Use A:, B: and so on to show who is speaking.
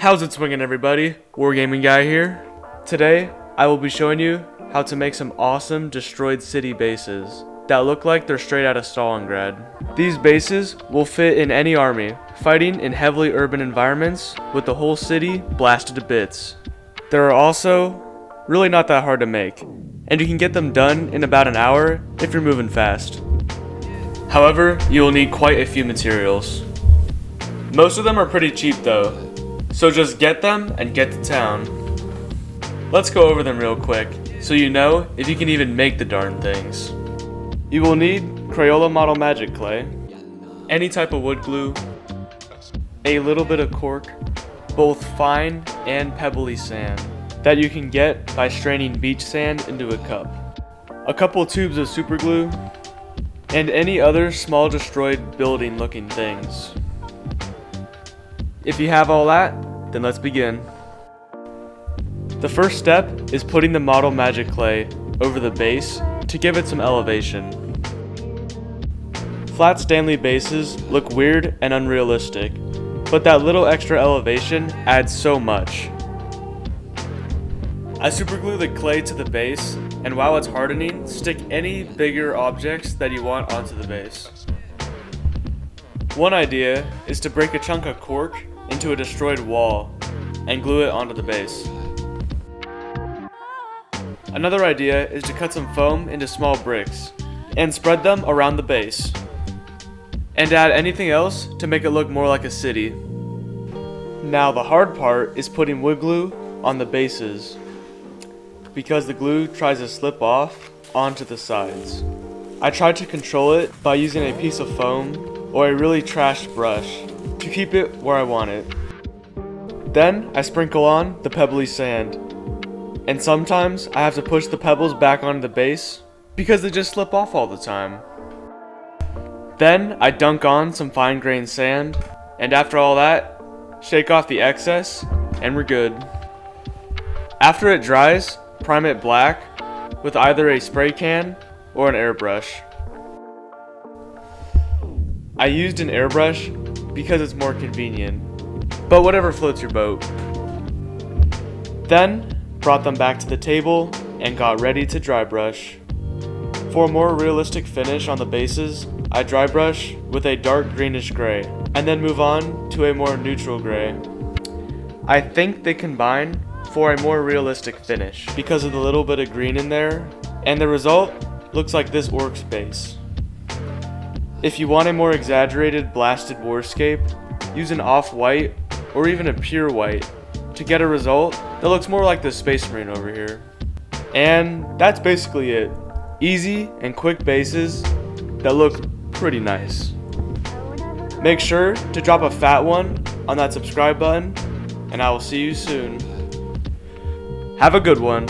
A: How's it swinging, everybody? Wargaming Guy here. Today, I will be showing you how to make some awesome destroyed city bases that look like they're straight out of Stalingrad. These bases will fit in any army, fighting in heavily urban environments with the whole city blasted to bits. They're also really not that hard to make, and you can get them done in about an hour if you're moving fast. However, you will need quite a few materials. Most of them are pretty cheap though, so just get them and get to town. Let's go over them real quick, so you know if you can even make the darn things. You will need Crayola Model Magic Clay, any type of wood glue, a little bit of cork, both fine and pebbly sand that you can get by straining beach sand into a cup, a couple tubes of super glue, and any other small destroyed building looking things. If you have all that, then let's begin. The first step is putting the model magic clay over the base to give it some elevation. Flat Stanley bases look weird and unrealistic, but that little extra elevation adds so much. I superglue the clay to the base, and while it's hardening, stick any bigger objects that you want onto the base. One idea is to break a chunk of cork into a destroyed wall and glue it onto the base. Another idea is to cut some foam into small bricks and spread them around the base, and add anything else to make it look more like a city. Now the hard part is putting wood glue on the bases, because the glue tries to slip off onto the sides. I tried to control it by using a piece of foam or a really trashed brush to keep it where I want it. Then I sprinkle on the pebbly sand, and sometimes I have to push the pebbles back onto the base because they just slip off all the time. Then I dunk on some fine-grained sand, and after all that, shake off the excess, and we're good. After it dries, prime it black with either a spray can or an airbrush. I used an airbrush because it's more convenient, but whatever floats your boat. Then, brought them back to the table and got ready to dry brush. For a more realistic finish on the bases, I dry brush with a dark greenish gray, and then move on to a more neutral gray. I think they combine for a more realistic finish because of the little bit of green in there, and the result looks like this orc's base. If you want a more exaggerated blasted warscape, use an off-white or even a pure white to get a result that looks more like the Space Marine over here. And that's basically it. Easy and quick bases that look pretty nice. Make sure to drop a fat one on that subscribe button, and I will see you soon. Have a good one.